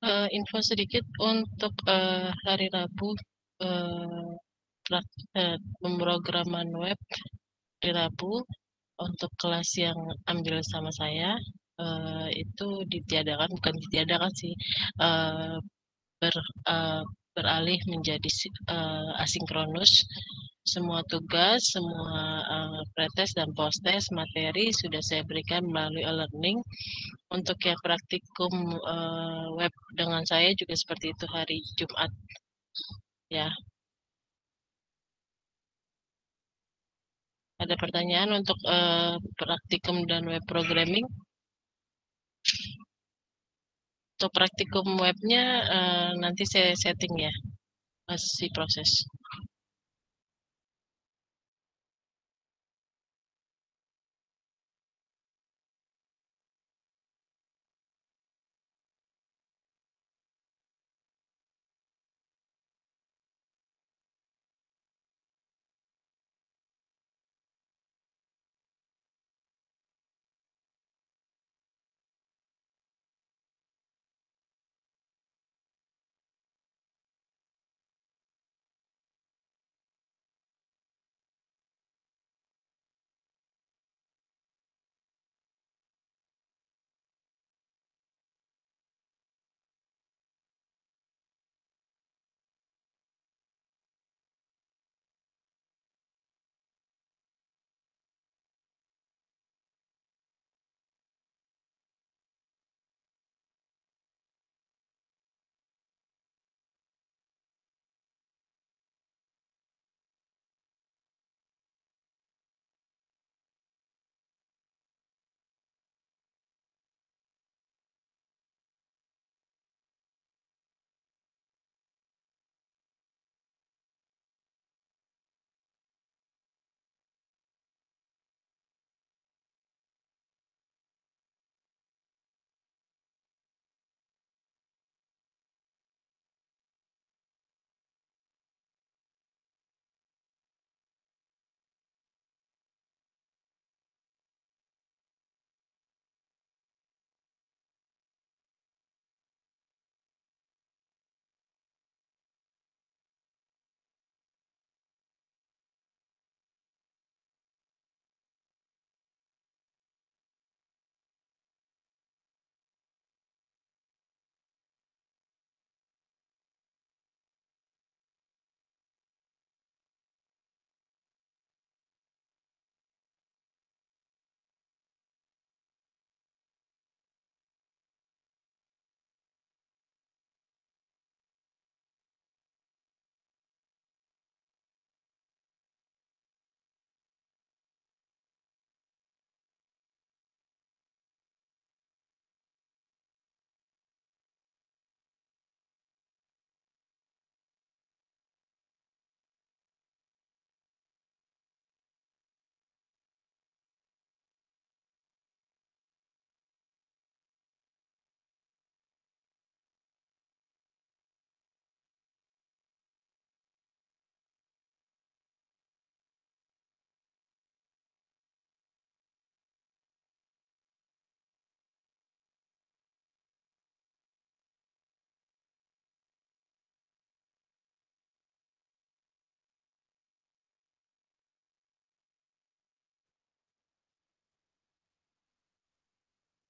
Info sedikit untuk hari Rabu, eh, pemrograman web di Rabu untuk kelas yang ambil sama saya itu ditiadakan, bukan ditiadakan sih, eh, ber, eh, beralih menjadi asinkronus. Semua tugas, semua pretest dan posttest materi sudah saya berikan melalui e-learning. Untuk yang praktikum web dengan saya juga seperti itu hari Jumat ya. Ada pertanyaan untuk praktikum dan web programming? Untuk praktikum webnya nanti saya setting ya, masih proses.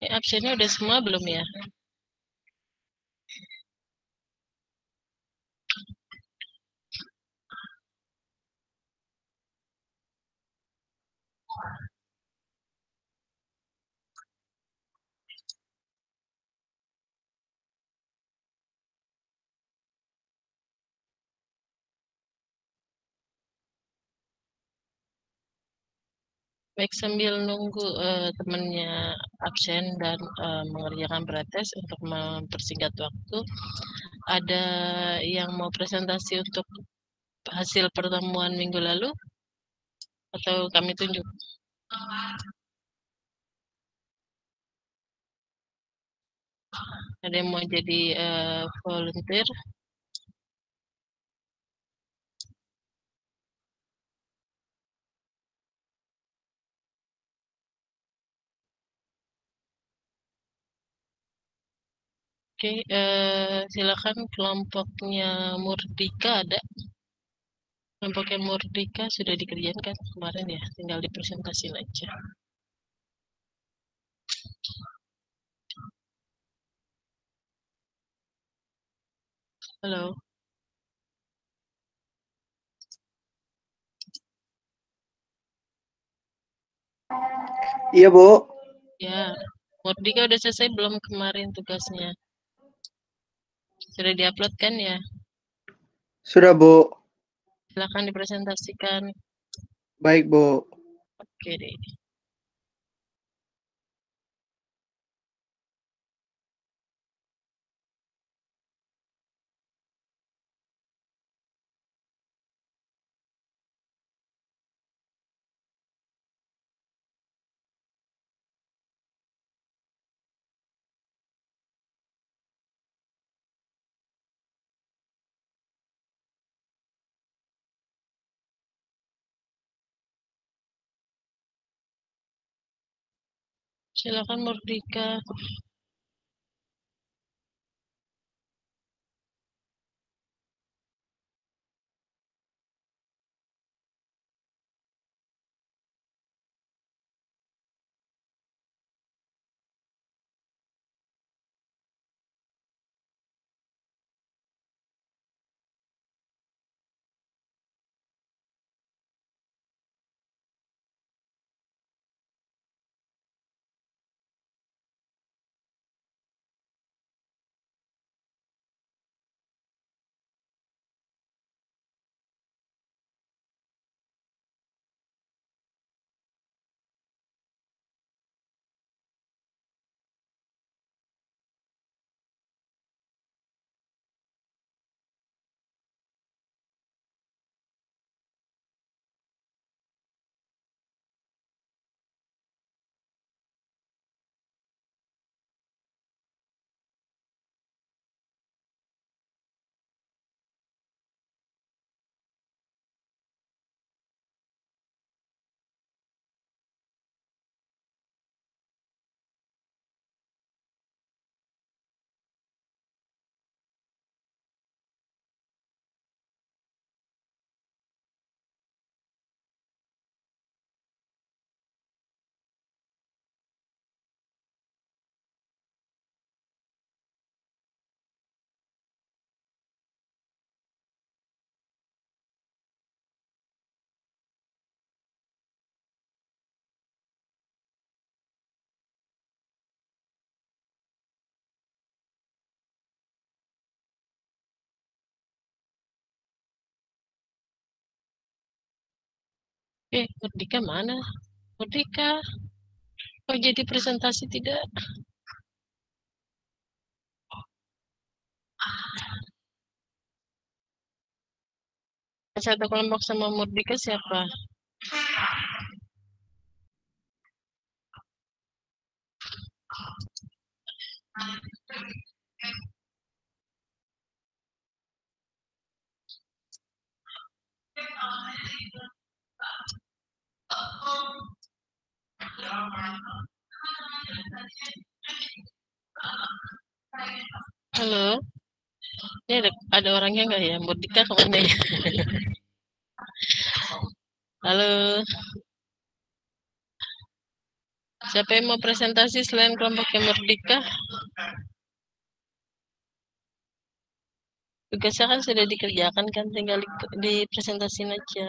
Absennya udah semua belum ya? Baik, sambil nunggu temannya absen dan mengerjakan pretest untuk mempersingkat waktu, ada yang mau presentasi untuk hasil pertemuan minggu lalu atau kami tunjuk? Ada yang mau jadi volunteer? Oke, silakan kelompoknya Murdika ada. Kelompoknya Murdika sudah dikerjakan kemarin ya, tinggal dipresentasiin aja. Halo. Iya, Bu. Ya, Murdika udah selesai belum kemarin tugasnya? Sudah diupload kan ya? Sudah, Bu. Silakan dipresentasikan. Baik, Bu. Oke deh. Silakan Murdika. Murdika mana? Murdika, kok jadi presentasi tidak? Satu kelompok sama Murdika siapa? Halo, ini ada orangnya nggak ya? Murdika kemana ya? Halo, siapa yang mau presentasi selain kelompoknya Murdika? Tugasnya kan sudah dikerjakan kan, tinggal dipresentasiin aja.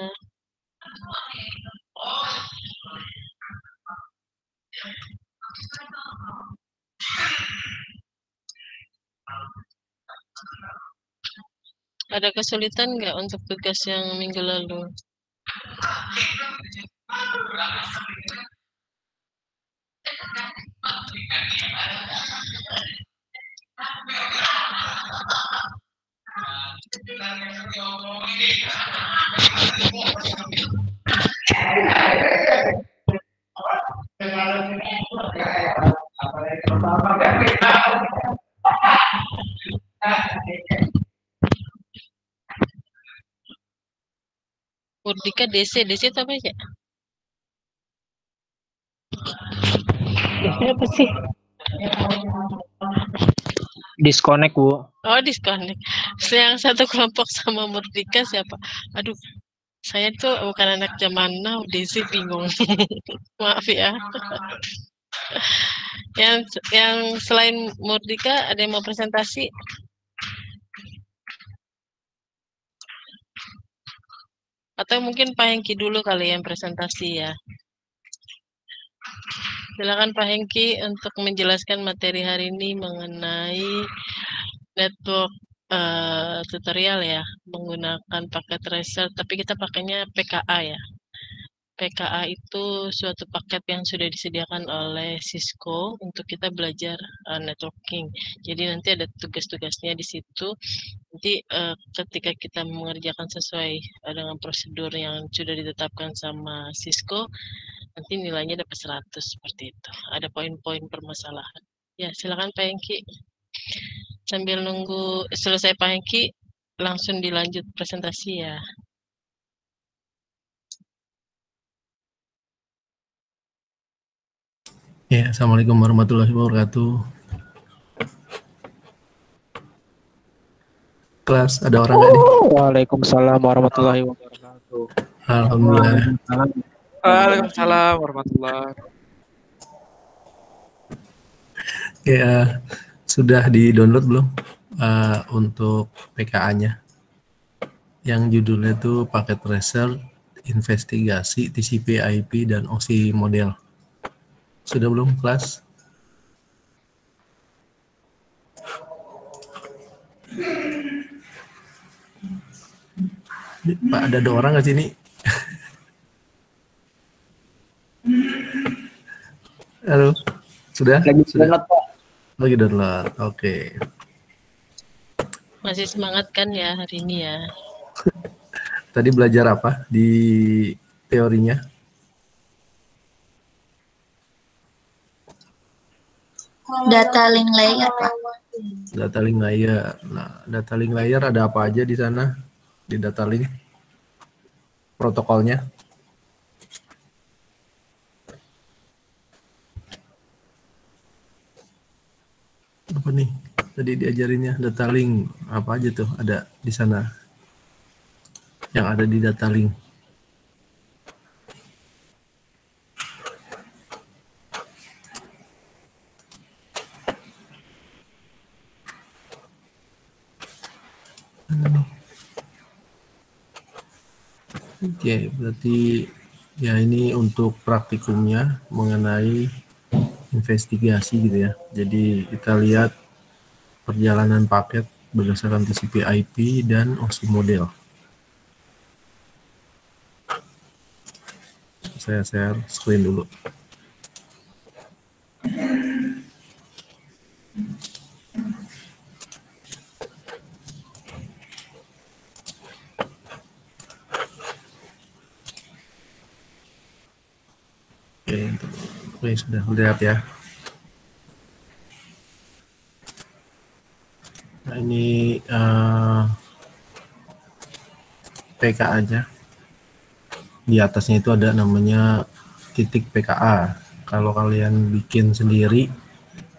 Ada kesulitan nggak untuk tugas yang minggu lalu? Murdika DC itu apa ya? DC apa sih? Disconnect, Bu. Oh, disconnect. Yang satu kelompok sama Murdika siapa? Aduh, saya tuh bukan anak zaman now, DC bingung. Maaf ya. Yang selain Murdika ada yang mau presentasi? Atau mungkin Pak Hengki dulu kali yang presentasi ya. Silakan Pak Hengki untuk menjelaskan materi hari ini mengenai network tutorial ya, menggunakan paket tracer, tapi kita pakainya PKA ya. PKA itu suatu paket yang sudah disediakan oleh Cisco untuk kita belajar networking. Jadi nanti ada tugas-tugasnya di situ. Nanti ketika kita mengerjakan sesuai dengan prosedur yang sudah ditetapkan sama Cisco, nanti nilainya dapat 100 seperti itu. Ada poin-poin permasalahan. Ya, silakan Pak Hengki. Sambil nunggu selesai Pak Hengki, langsung dilanjut presentasi ya. Ya, Assalamualaikum warahmatullahi wabarakatuh. Kelas, ada orang nggak nih? Waalaikumsalam warahmatullahi wabarakatuh. Alhamdulillah. Waalaikumsalam warahmatullahi wabarakatuh. Ya, sudah di-download belum untuk PKA-nya? Yang judulnya itu Paket Tracer, Investigasi TCP/IP dan OSI Model. Sudah belum kelas? Pak, ada 2 orang nggak sini? Halo, sudah? Lagi Sudah. download, Pak. Lagi download, oke. Masih semangat kan ya hari ini ya? Tadi belajar apa di teorinya? Data link layer, Pak. Data link layer. Nah, data link layer ada apa aja di sana? Di data link protokolnya? Apa nih? Tadi diajarinnya data link apa aja tuh ada di sana? Yang ada di data link. Oke, berarti ya ini untuk praktikumnya mengenai investigasi gitu ya. Jadi kita lihat perjalanan paket berdasarkan TCP/IP dan OSI model. Saya share screen dulu. Oke, sudah lihat ya. Nah, ini PKA-nya. Di atasnya itu ada namanya titik PKA. Kalau kalian bikin sendiri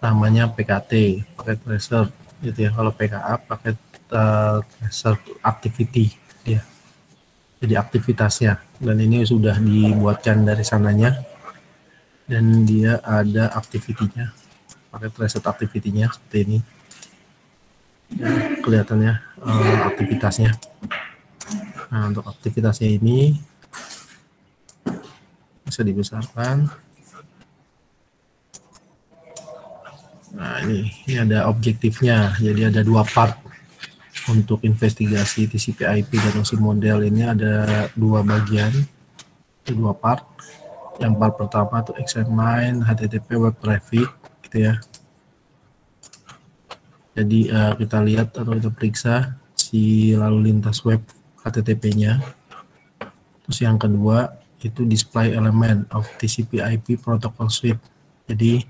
namanya PKT, paket tracer gitu ya. Kalau PKA paket tracer activity ya. Jadi aktivitasnya, dan ini sudah dibuatkan dari sananya dan dia ada activity-nya, paket tracer activity-nya seperti ini ya, kelihatannya aktivitasnya. Nah, untuk aktivitasnya ini bisa dibesarkan. Nah, ini ada objektifnya. Jadi ada 2 part untuk investigasi TCP/IP dan OSI model. Ini ada 2 bagian, 2 part. Yang part pertama itu examine HTTP web traffic, gitu ya. Jadi kita lihat atau kita periksa si lalu lintas web HTTP-nya. Terus yang kedua itu display element of TCP/IP protocol suite. Jadi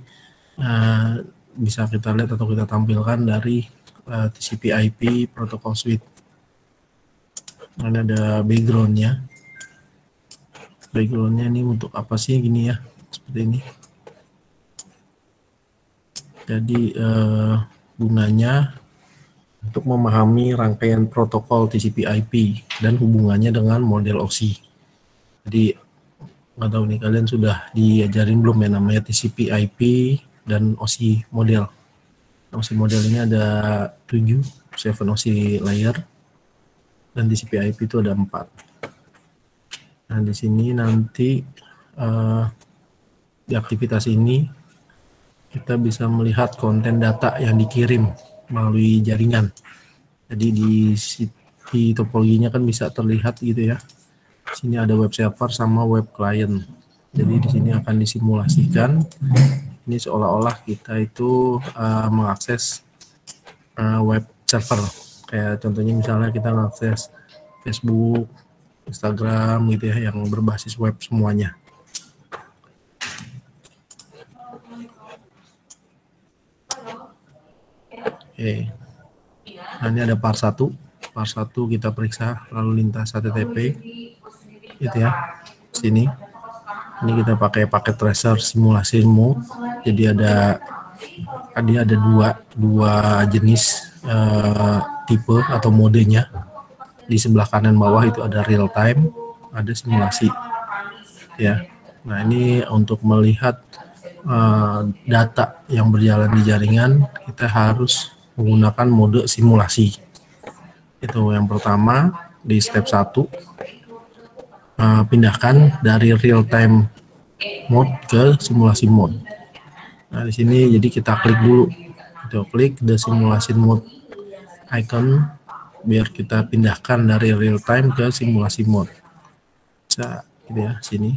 bisa kita lihat atau kita tampilkan dari TCP/IP protocol suite. Ini ada background-nya. Backgroundnya ini untuk apa sih gini ya, seperti ini. Jadi gunanya untuk memahami rangkaian protokol TCP/IP dan hubungannya dengan model OSI. Jadi nggak tahu nih kalian sudah diajarin belum ya namanya TCP/IP dan OSI model. OSI model ini ada 7 OSI layer dan TCP/IP itu ada 4. Nah di sini nanti di aktivitas ini kita bisa melihat konten data yang dikirim melalui jaringan. Jadi di topologinya kan bisa terlihat gitu ya. Sini ada web server sama web client. Jadi di sini akan disimulasikan. Ini seolah-olah kita itu mengakses web server. Kayak contohnya misalnya kita mengakses Facebook, Instagram gitu ya, yang berbasis web semuanya. Oke. Nah, ini ada part 1. Part 1 kita periksa lalu lintas HTTP. Gitu ya. Sini. Ini kita pakai paket tracer simulasi mode. Jadi ada dua jenis tipe atau modenya. Di sebelah kanan bawah itu ada real time, ada simulasi. Ya. Nah, ini untuk melihat data yang berjalan di jaringan, kita harus menggunakan mode simulasi. Itu yang pertama di step 1. Pindahkan dari real time mode ke simulasi mode. Nah, di sini jadi kita klik dulu. Kita klik the simulation mode icon biar kita pindahkan dari real time ke simulasi mode. Bisa gitu ya, sini.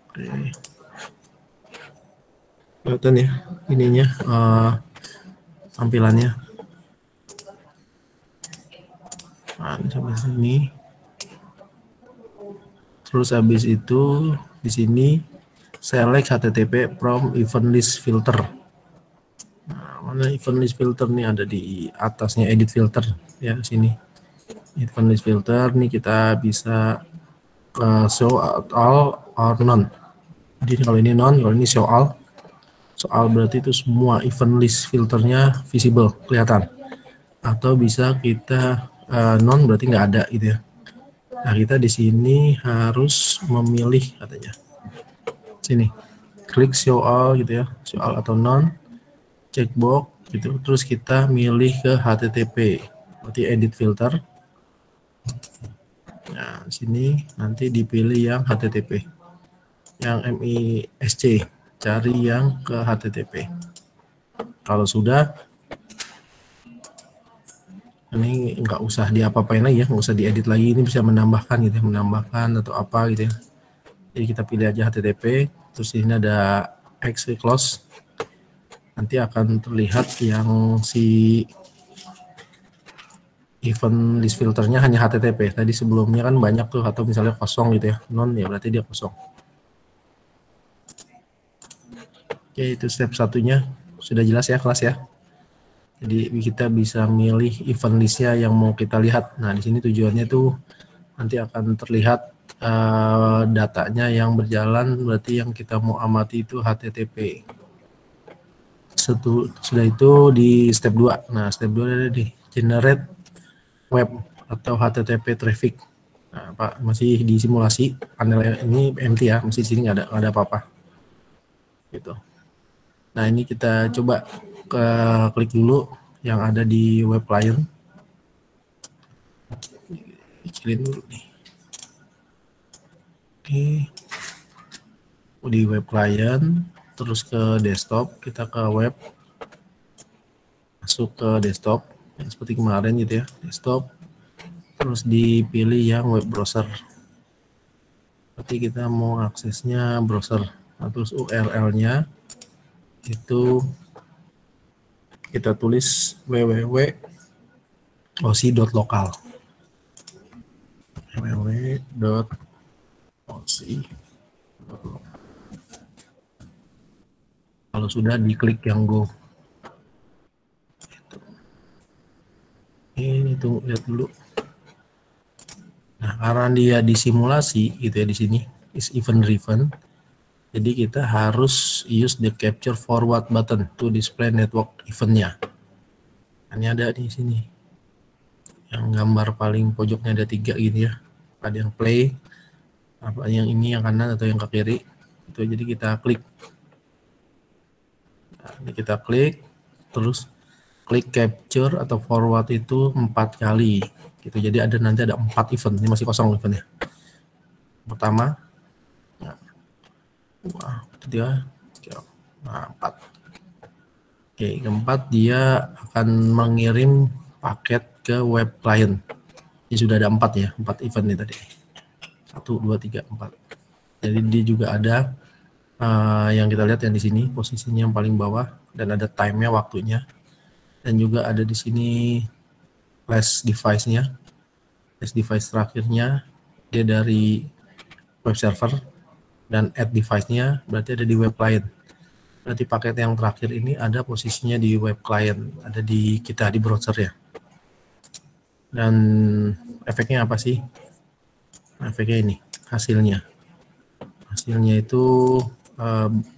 Oke. Kelihatan ya ininya tampilannya. Nah, sampai sini. Terus habis itu di sini select HTTP from event list filter. Nah, mana event list filter nih, ada di atasnya edit filter ya, sini. Event list filter nih kita bisa show all or none. Jadi kalau ini none, kalau ini show all. Soal berarti itu semua event list filternya visible, kelihatan. Atau bisa kita non berarti nggak ada gitu ya. Nah, kita di sini harus memilih katanya. Sini, klik show all gitu ya, show all atau non, checkbox gitu. Terus kita milih ke HTTP, berarti edit filter. Nah, sini nanti dipilih yang HTTP, yang MISC. Cari yang ke HTTP. Kalau sudah, ini nggak usah diapa-apain lagi ya, nggak usah diedit lagi. Ini bisa menambahkan gitu, menambahkan atau apa gitu ya. Jadi kita pilih aja HTTP. Terus ini ada X close. Nanti akan terlihat yang si event list filternya hanya HTTP. Tadi sebelumnya kan banyak tuh, atau misalnya kosong gitu ya, non ya berarti dia kosong. Oke, itu step 1-nya sudah jelas ya kelas ya. Jadi kita bisa milih event listnya yang mau kita lihat. Nah, di sini tujuannya tuh nanti akan terlihat datanya yang berjalan, berarti yang kita mau amati itu HTTP. Sudah itu di step 2. Nah, step 2 ada di generate web atau HTTP traffic. Nah, Pak, masih di simulasi, panel ini empty ya, masih di sini nggak ada apa-apa. Gitu. Nah, ini kita coba klik dulu yang ada di web client. Kecilin dulu nih. Oke. Di web client, terus ke desktop, kita ke web, masuk ke desktop, seperti kemarin gitu ya, desktop, terus dipilih yang web browser. Berarti kita mau aksesnya browser. Nah, terus URL-nya itu kita tulis www.osi.local. www.osi.local. Kalau sudah diklik yang go. Ini tunggu, lihat dulu. Nah, karena dia disimulasi gitu ya, di sini is event driven. Jadi kita harus use the capture forward button to display network eventnya. Ini ada di sini. Yang gambar paling pojoknya ada 3 gitu ya. Ada yang play, apa yang ini yang kanan atau yang ke kiri. Itu jadi kita klik. Nah, ini kita klik, terus klik capture atau forward itu 4 kali. Gitu. Jadi nanti ada 4 event. Ini masih kosong eventnya. Pertama, ketiga, nah 4. Oke, keempat dia akan mengirim paket ke web client. Ini sudah ada 4 ya, 4 event nih tadi. 1, 2, 3, 4. Jadi dia juga ada yang kita lihat yang di sini posisinya yang paling bawah dan ada time-nya, waktunya. Dan juga ada di sini flash device-nya. Flash device terakhirnya dia dari web server dan add device-nya berarti ada di web client. Berarti paket yang terakhir ini ada posisinya di web client, ada di kita di browser ya. Dan efeknya apa sih? Efeknya ini, hasilnya. Hasilnya itu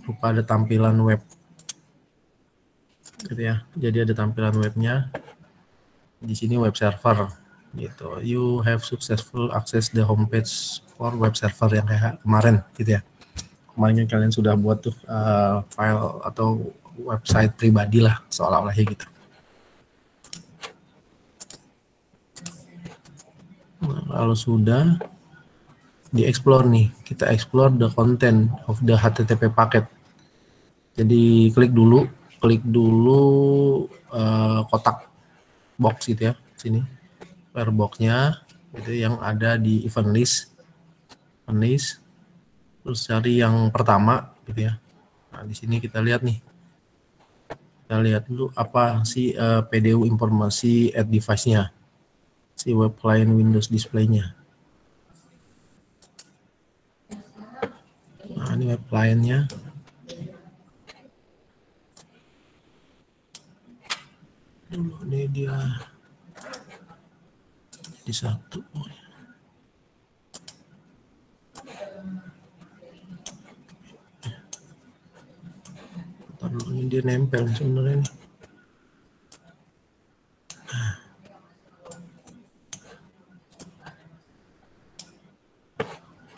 berupa ada tampilan web. Gitu ya. Jadi ada tampilan webnya. Di sini web server gitu. You have successful access the homepage for web server yang kayak kemarin gitu ya. Kemarin kalian sudah buat tuh file atau website pribadi lah seolah-olah gitu. Nah, kalau sudah di-explore nih, kita explore the content of the HTTP packet. Jadi klik dulu kotak box gitu ya, sini per boxnya itu yang ada di event list. Terus cari yang pertama gitu ya. Nah, di sini kita lihat nih. Kita lihat dulu apa sih PDU informasi at device-nya. Si web client Windows display-nya. Nah, ini web client-nya. Dulu ini dia di 1. Ini dia nempel sebenarnya nih.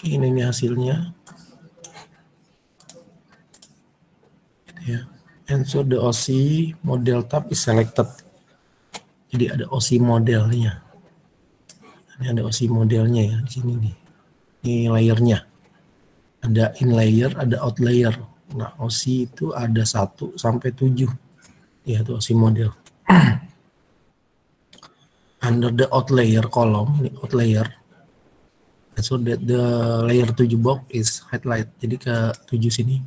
Ini nih hasilnya. Ya. Ensure the OC model tab is selected. Jadi ada OC modelnya. Ini ada OC modelnya ya di sini nih. Ini layernya. Ada in layer, ada out layer. Nah, OC itu ada 1 sampai 7. Ya, itu OC model. Under the out layer column, ini out layer. So that the layer 7 box is highlight. Jadi ke 7 sini.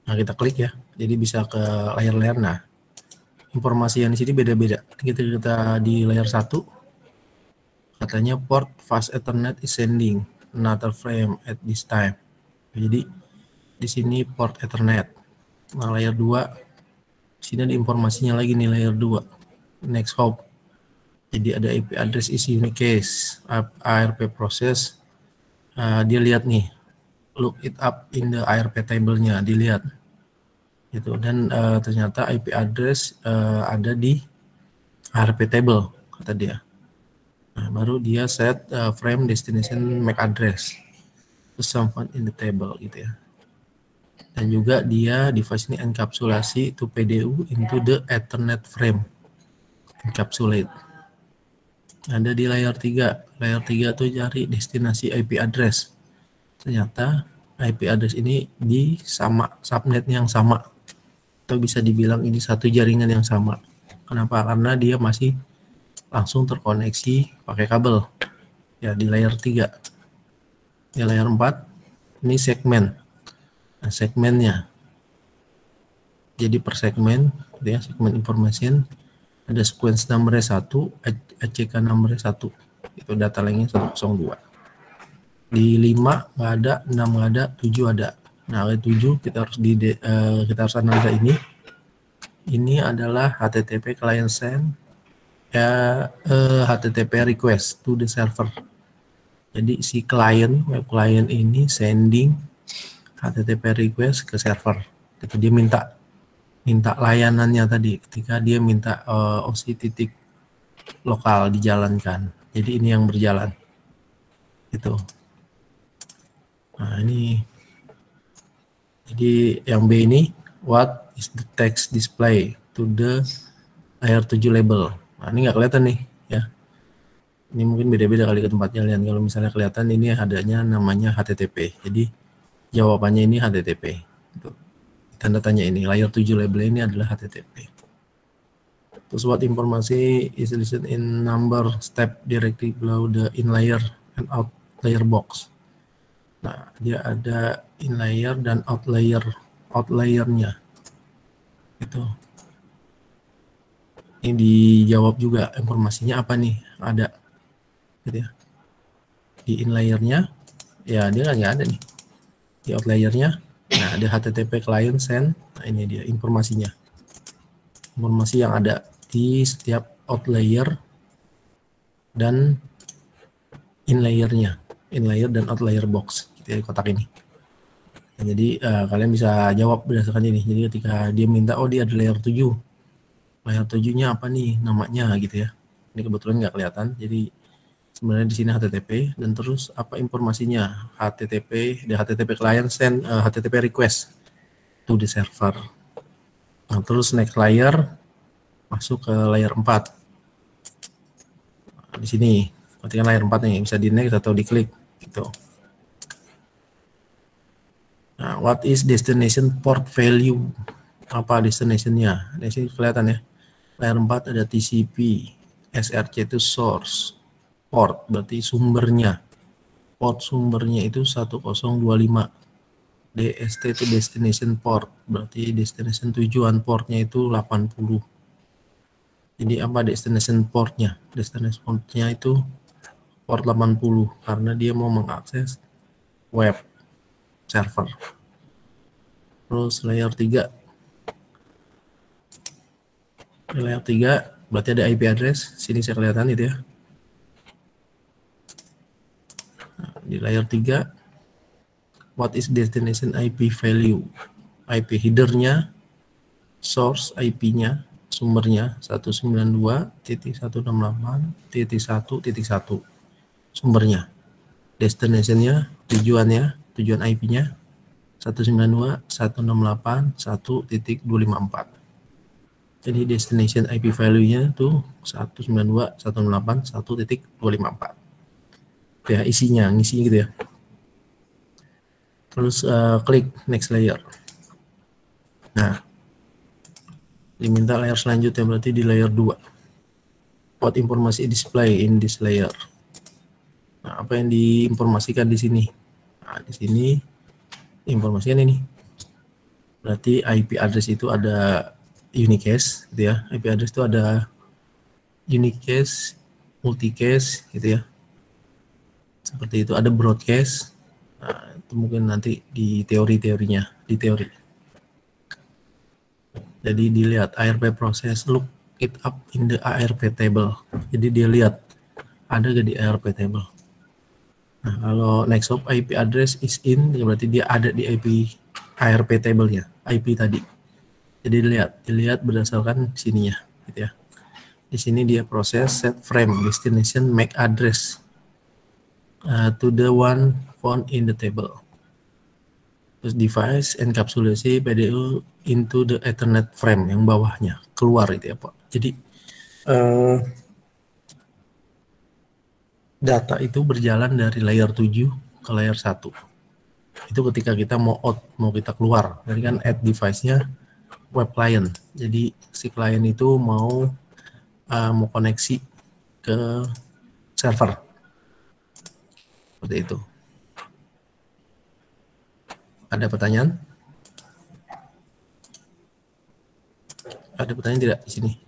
Nah, kita klik ya. Jadi bisa ke layer-layer. Nah, informasi yang di sini beda-beda. Kita di layer 1 katanya port fast Ethernet is sending another frame at this time. Jadi di sini port Ethernet. Nah, layer 2 sini ada informasinya lagi nih, layer 2 next hop. Jadi ada IP address is unique case, ARP process. Dia lihat nih, look it up in the ARP table-nya, dilihat gitu. Dan ternyata IP address ada di ARP table kata dia. Nah, baru dia set frame destination MAC address to someone in the table gitu ya. Dan juga dia device ini encapsulasi to PDU into the Ethernet frame. Encapsulate. Ada di layer 3. Layer 3 tuh cari destinasi IP address. Ternyata IP address ini di sama subnet yang sama. Atau bisa dibilang ini satu jaringan yang sama. Kenapa? Karena dia masih langsung terkoneksi pakai kabel. Ya, di layer 3. Di layer 4 ini segmen. Nah, segmennya. Jadi per segmen, ya, segmen information ada sequence number 1, ACK number 1. Itu data lainnya 102. Di 5 nggak ada, 6 nggak ada, 7 ada. Nah, di 7 kita harus analisa ini. Ini adalah HTTP client send HTTP request to the server. Jadi si web client ini sending HTTP request ke server. Gitu. Dia minta layanannya tadi ketika dia minta OSI titik lokal dijalankan. Jadi ini yang berjalan. Gitu. Nah, ini jadi yang B ini, what is the text display to the layer 7 label. Nah, ini nggak kelihatan nih ya. Ini mungkin beda-beda kali ke tempatnya lihat. Kalau misalnya kelihatan ini adanya namanya HTTP. Jadi jawabannya ini HTTP. Tanda tanya ini, layer 7 label ini adalah HTTP. Terus what informasi is listed in number step directly below the in layer and out layer box. Nah, dia ada in layer dan out layernya. Itu. Ini dijawab juga informasinya apa nih? Ada. Gitu ya. Di in layernya, ya dia nggak ada nih. Di out layernya, nah ada HTTP client send. Nah ini dia informasinya. Informasi yang ada di setiap out layer dan in layernya, in layer dan out layer box gitu ya, kotak ini. Nah, jadi kalian bisa jawab berdasarkan ini. Jadi ketika dia minta, oh dia ada layer 7, layer 7-nya apa nih namanya gitu ya. Ini kebetulan nggak kelihatan. Jadi sebenarnya di sini HTTP dan terus apa informasinya, HTTP, the HTTP client send HTTP request to the server. Nah, terus next layer masuk ke layer 4. Nah, di sini ketika layer 4 nih bisa di next atau diklik gitu. Nah, what is destination port value? Apa destinationnya? Di sini kelihatan ya. Layer 4 ada TCP, SRC itu source, port berarti sumbernya. Port sumbernya itu 1025. DST itu destination port, berarti destination tujuan portnya itu 80. Jadi apa destination portnya? Destination portnya itu port 80 karena dia mau mengakses web server. Terus layer 3. Layer 3 berarti ada IP address, sini saya kelihatan itu ya. Nah, di layer 3 what is destination IP value? IP headernya, source IP-nya, sumbernya 192.168.1.1 sumbernya. Destination-nya, tujuan IP-nya 192.168.1.254. Jadi destination IP value-nya tuh 192.168.1.254. Ya, isinya, ngisi gitu ya. Terus klik next layer. Nah, diminta layer selanjutnya berarti di layer 2. What informasi display in this layer? Nah, apa yang diinformasikan di sini? Nah, di sini informasikan ini. Berarti IP address itu ada unicast gitu ya. IP address itu ada unicast, multicast gitu ya. Seperti itu, ada broadcast. Nah, itu mungkin nanti di teorinya, di teori. Jadi dilihat ARP process, look it up in the ARP table. Jadi dia lihat ada gak di ARP table. Nah, kalau next hop IP address is in, berarti dia ada di IP ARP table-nya, IP tadi. Jadi dilihat berdasarkan sininya, gitu ya. Di sini dia proses set frame destination MAC address to the one found in the table. Terus device enkapsulasi PDU into the Ethernet frame yang bawahnya keluar itu ya Pak. Jadi data itu berjalan dari layer 7 ke layer 1. Itu ketika kita mau out, mau kita keluar. Jadi kan add device-nya web client. Jadi si client itu mau koneksi ke server. Seperti itu. Ada pertanyaan? Ada pertanyaan tidak di sini?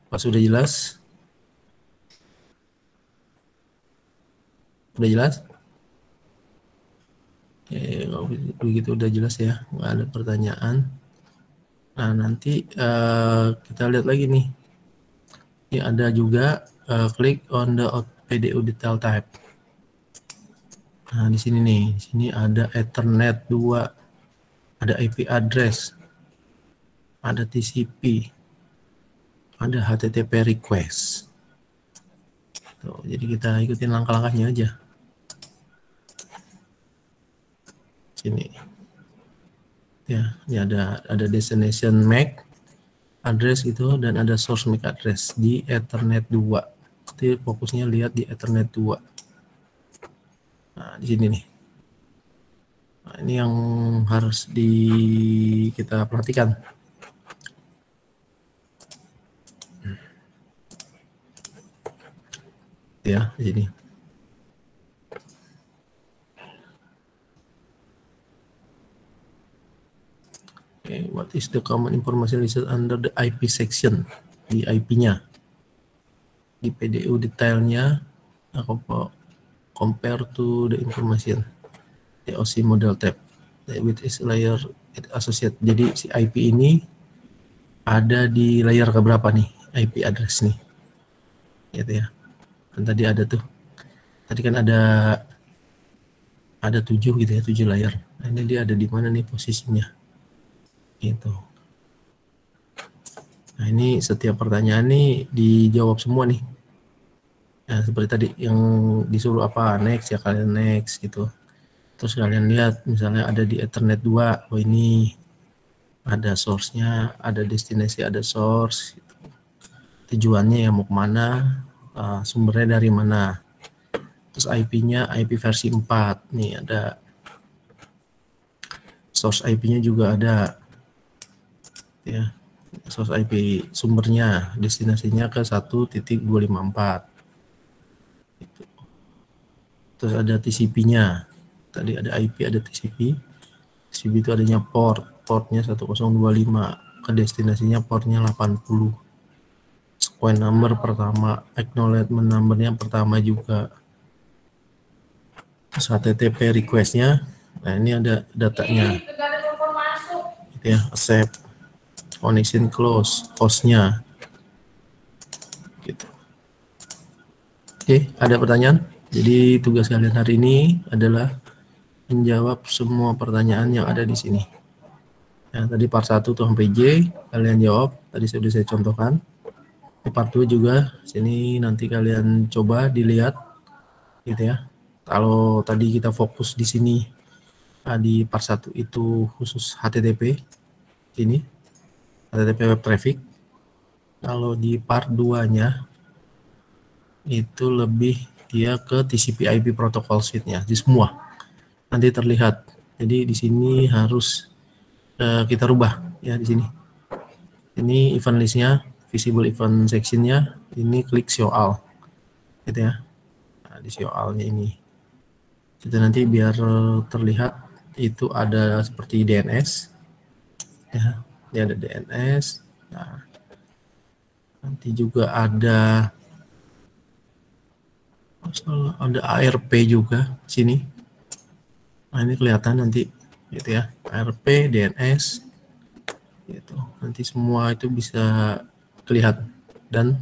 Pak, sudah jelas? Udah jelas? Begitu udah jelas ya, nggak ada pertanyaan. Nah nanti kita lihat lagi nih. Ya ada juga klik on the PDU detail type. Nah, di sini nih, di sini ada Ethernet 2, ada IP address, ada TCP, ada HTTP request. Tuh, jadi kita ikutin langkah-langkahnya aja. Sini. Ya, ini ada destination MAC address itu dan ada source MAC address di Ethernet 2. Jadi fokusnya lihat di Ethernet 2. Nah, di sini nih. Nah, ini yang harus kita perhatikan. Ya, di sini. Okay, what is the common information listed under the IP section? Di IP-nya. Di PDU detailnya, compare to the information. DOC model tab with is layer associate. Jadi si IP ini ada di layer keberapa nih IP address nih, gitu ya. Kan tadi ada tuh, tadi kan ada 7 gitu ya, 7 layer. Nah, ini dia ada di mana nih posisinya, gitu. Nah, ini setiap pertanyaan nih dijawab semua nih. Nah, seperti tadi yang disuruh apa, next ya, kalian next gitu. Terus kalian lihat misalnya ada di Ethernet 2, oh ini ada source-nya, ada destinasi, ada source, gitu. Tujuannya ya mau kemana, sumbernya dari mana. Terus IP-nya IP versi 4, nih ada source IP-nya juga ada, ya, source IP sumbernya, destinasinya ke 1.254. Gitu. Terus ada TCP-nya. Tadi ada IP, ada TCP. TCP itu adanya portnya 1025, ke destinasinya portnya 80. Sequence number pertama, acknowledgement numbernya pertama juga. Terus HTTP request-nya, nah ini ada datanya. Gitu ya, accept, connection close, host-nya. Gitu. Oke, ada pertanyaan? Jadi tugas kalian hari ini adalah menjawab semua pertanyaan yang ada di sini. Ya, tadi part 1 tuh sampai J, kalian jawab. Tadi sudah saya contohkan. Di part 2 juga, sini nanti kalian coba dilihat, gitu ya. Kalau tadi kita fokus di sini, di part 1 itu khusus HTTP, ini, HTTP web traffic. Kalau di part 2-nya, itu lebih dia ke TCP IP protocol suite-nya, di semua. Nanti terlihat. Jadi di sini harus kita rubah ya di sini. Ini event list-nya, visible event section-nya, ini klik show all. Gitu ya. Nah, di show all-nya ini. Jadi nanti biar terlihat itu ada seperti DNS. Ya, ini ada DNS. Nah, nanti juga ada ARP juga sini. Nah, ini kelihatan nanti gitu ya, ARP, DNS gitu. Nanti semua itu bisa kelihatan dan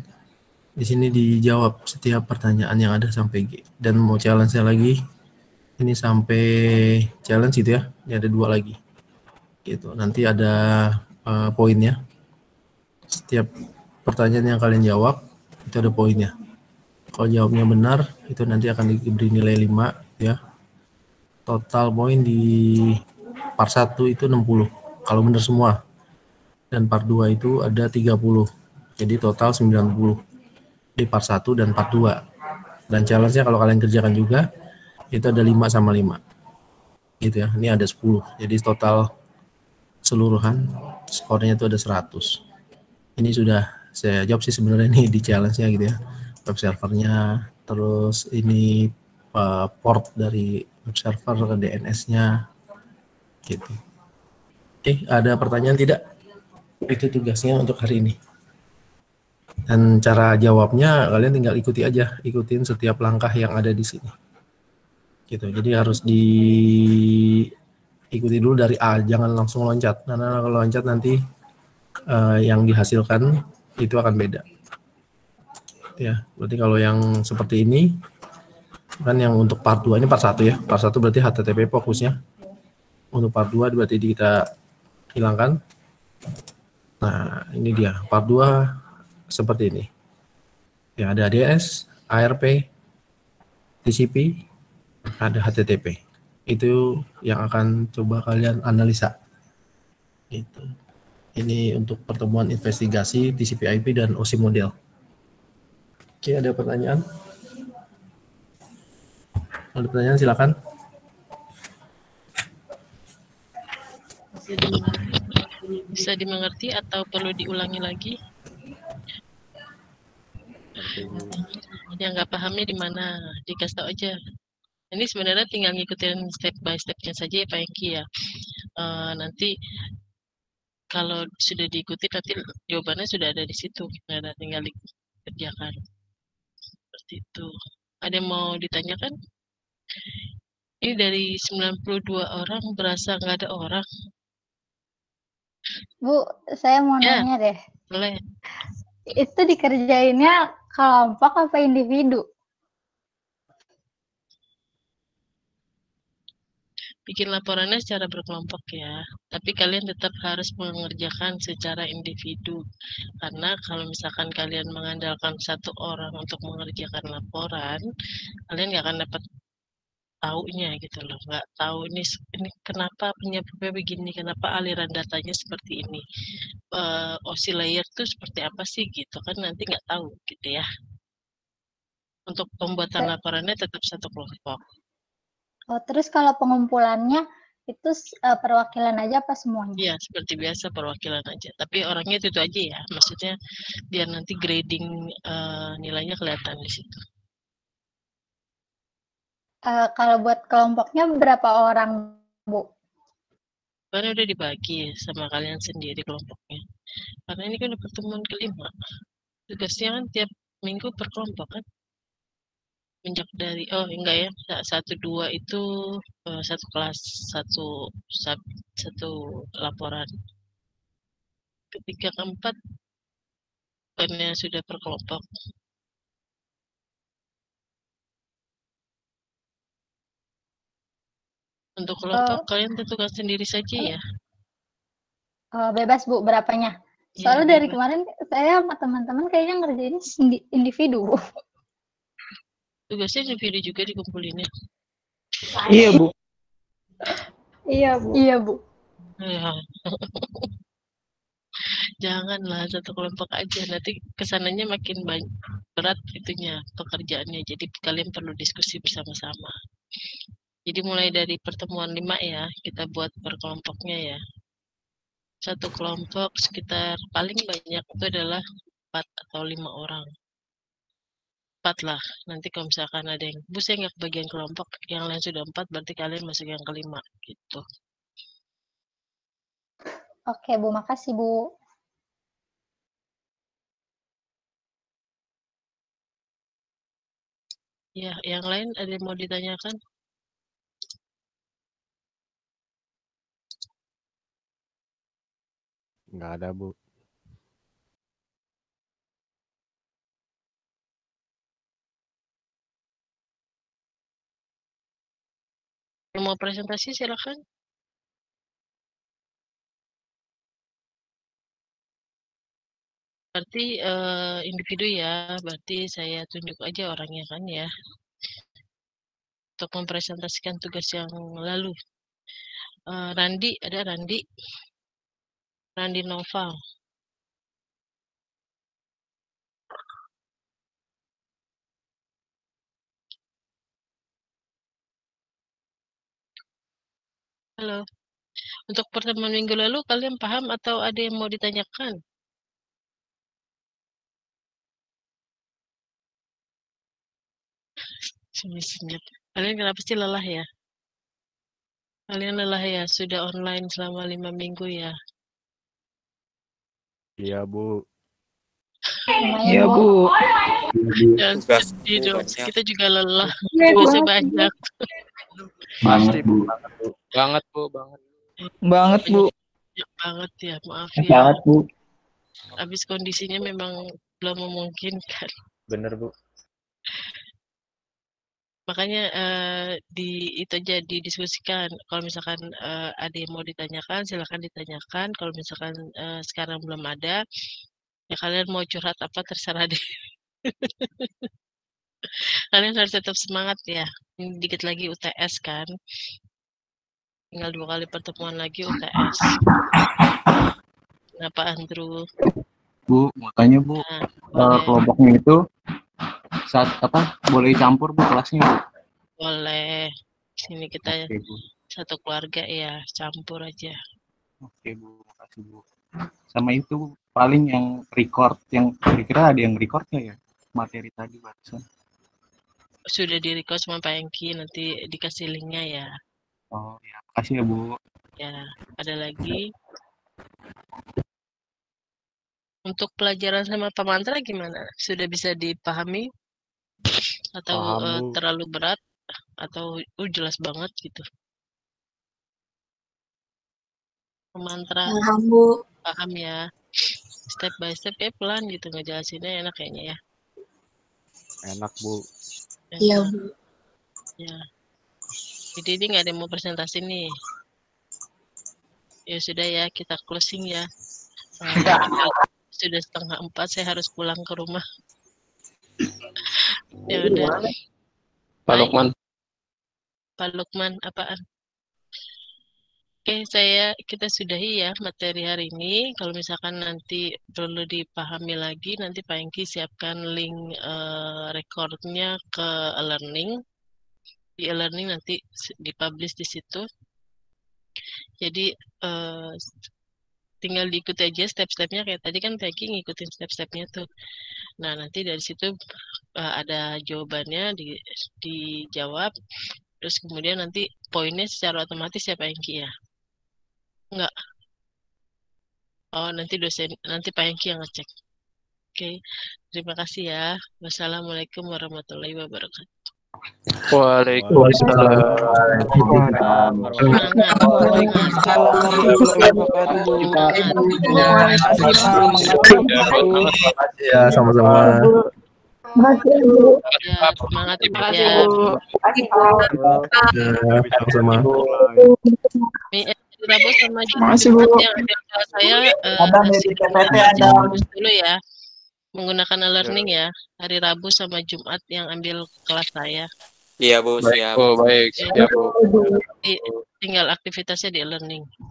di sini dijawab setiap pertanyaan yang ada sampai G. Dan mau challenge lagi ini sampai challenge itu ya. Ini ada 2 lagi. Gitu. Nanti ada poinnya. Setiap pertanyaan yang kalian jawab itu ada poinnya. Kalau jawabnya benar itu nanti akan diberi nilai 5 ya. Total poin di part 1 itu 60 kalau benar semua, dan part 2 itu ada 30, jadi total 90 di part 1 dan part 2. Dan challenge-nya kalau kalian kerjakan juga itu ada 5 sama 5 gitu ya. Ini ada 10, jadi total seluruhan skornya itu ada 100. Ini sudah saya jawab sih sebenarnya nih di challenge-nya gitu ya, web servernya, terus ini port dari web server ke DNS-nya gitu. Oke, ada pertanyaan tidak? Itu tugasnya untuk hari ini. Dan cara jawabnya kalian tinggal ikuti aja, ikutin setiap langkah yang ada di sini. Gitu. Jadi harus diikuti dulu dari A, jangan langsung loncat. Karena kalau loncat nanti yang dihasilkan itu akan beda. Ya, berarti kalau yang seperti ini kan yang untuk part 2 ini part 1 ya. Part 1 berarti HTTP fokusnya. Untuk part 2 berarti kita hilangkan. Nah, ini dia. Part 2 seperti ini. Ya, ada DNS, ARP, TCP, ada HTTP. Itu yang akan coba kalian analisa. Itu. Ini untuk pertemuan investigasi TCP/IP dan OSI model. Oke, ada pertanyaan? Ada pertanyaan silakan. Bisa dimengerti atau perlu diulangi lagi? Yang nggak pahamnya di mana? Dikasih tahu aja. Ini sebenarnya tinggal ngikutin step by step-nya saja ya Pak Engki ya. Nanti kalau sudah diikuti nanti jawabannya sudah ada di situ. Nggak ada, tinggal dikerjakan. Seperti itu. Ada yang mau ditanyakan? Ini dari 92 orang berasa nggak ada orang. Bu, saya mau Ya. nanya deh. Boleh. Itu dikerjainnya kelompok apa individu? Bikin laporannya secara berkelompok ya. Tapi kalian tetap harus mengerjakan secara individu. Karena kalau misalkan kalian mengandalkan satu orang untuk mengerjakan laporan, kalian nggak akan dapat taunya gitu loh. Nggak tahu ini kenapa penyebabnya begini, kenapa aliran datanya seperti ini. OSI layer tuh seperti apa sih gitu kan nanti nggak tahu gitu ya. Untuk pembuatan laporannya tetap satu kelompok. Oh, terus kalau pengumpulannya itu perwakilan aja apa semuanya? Iya, seperti biasa perwakilan aja. Tapi orangnya itu aja ya. Maksudnya biar nanti grading nilainya kelihatan di situ. Kalau buat kelompoknya berapa orang, Bu? Karena udah dibagi sama kalian sendiri kelompoknya. Karena ini kan udah pertemuan kelima. Tugasnya kan tiap minggu per kelompok kan. Menjak dari enggak ya, 1-2 itu satu kelas, satu laporan. Ketiga keempat karena sudah per kelompok. Untuk kelompok kalian tentukan sendiri saja ya. Bebas Bu, berapanya? Iya, Soalnya dari bebas. kemarin saya sama teman-teman kayaknya ngerjain individu, Bu. Tugasnya individu juga dikumpulinnya. Iya, Bu. Iya, Bu. Iya, Bu. Ya. Janganlah satu kelompok aja, nanti kesananya makin berat itunya pekerjaannya. Jadi kalian perlu diskusi bersama-sama. Jadi mulai dari pertemuan 5 ya, kita buat per kelompoknya ya. Satu kelompok sekitar paling banyak itu adalah 4 atau 5 orang. 4 lah. Nanti kalau misalkan ada yang, Bu saya nggak kebagian kelompok, yang lain sudah 4, berarti kalian masuk yang kelima gitu. Oke, Bu. Makasih, Bu. Ya, yang lain ada yang mau ditanyakan? Nggak ada, Bu. Yang mau presentasi silakan. Berarti individu ya, berarti saya tunjuk aja orangnya kan ya. Untuk mempresentasikan tugas yang lalu. Randi, ada Randi. Randi Noval. Halo. Untuk pertemuan minggu lalu kalian paham atau ada yang mau ditanyakan? Senyap. Kalian kenapa sih lelah ya? Kalian lelah ya? Sudah online selama 5 minggu ya? Iya, Bu. Iya, Bu. Jangan Tugas sedih dong. banyak. Kita juga lelah. Iya, Tugasnya banyak. Pasti, Bu. Banget, Bu. Banget. Banget, Bu. Banyak banget ya, maaf ya. Banget, Bu. Habis kondisinya memang belum memungkinkan. Bener, Bu. Makanya itu aja didiskusikan. Kalau misalkan ada yang mau ditanyakan, silakan ditanyakan. Kalau misalkan sekarang belum ada, ya kalian mau curhat apa terserah deh. Kalian harus tetap semangat ya. Ini dikit lagi UTS kan. Tinggal 2 kali pertemuan lagi UTS. Kenapa Andrew? Bu, mau tanya Bu, Nah, boleh, kelompoknya itu saat apa boleh campur Bu kelasnya Bu? boleh. Sini kita Oke Bu, satu keluarga ya, campur aja. oke Bu, makasih Bu. Sama itu Bu, paling yang record, yang kira-kira ada yang record nggak ya materi tadi barusan? Sudah di-request sama Pak Engki, nanti dikasih linknya ya. Oh ya, makasih ya Bu. Ya, ada lagi. Untuk pelajaran sama Pak Mantra gimana? Sudah bisa dipahami? Atau Paham, Bu. terlalu berat? Atau jelas banget gitu? Pak Mantra Paham, Bu. paham ya? Step by step ya pelan gitu ngejelasinnya enak kayaknya ya. Enak, Bu. Iya, Enak. Bu. Ya. Jadi ini nggak ada yang mau presentasi nih. Ya sudah ya, kita closing ya. Sudah 3:30, saya harus pulang ke rumah. Ya udah. Pak Baik. Lukman. Pak Lukman, apaan? Oke, kita sudahi ya materi hari ini. Kalau misalkan nanti perlu dipahami lagi, nanti Pak Engki siapkan link recordnya ke e-learning. Di e-learning nanti dipublish di situ. Jadi tinggal diikuti aja step-stepnya kayak tadi kan Pak Engki ngikutin step-stepnya tuh. Nah, nanti dari situ ada jawabannya dijawab. Terus kemudian nanti poinnya secara otomatis ya Pak Engki ya. Enggak. Oh, nanti Pak Engki yang ngecek. Oke, terima kasih ya. Wassalamualaikum warahmatullahi wabarakatuh. Waalaikumsalam. Semangat, Waalaikumsalam warahmatullahi wabarakatuh, Bu. Terima kasih Pak Mantra. Ya, sama-sama. Ya, semangat Terima ya. kasih, Bu. Ya, sama-sama. Rabu sama Makasih, Bu. Jumat yang ada kelas saya harus dulu ya. Menggunakan e-learning ya. Hari Rabu sama Jumat yang ambil kelas saya. Iya Bu, Baik, siap. Bu. Baik, siap, Bu. Tinggal aktivitasnya di e-learning.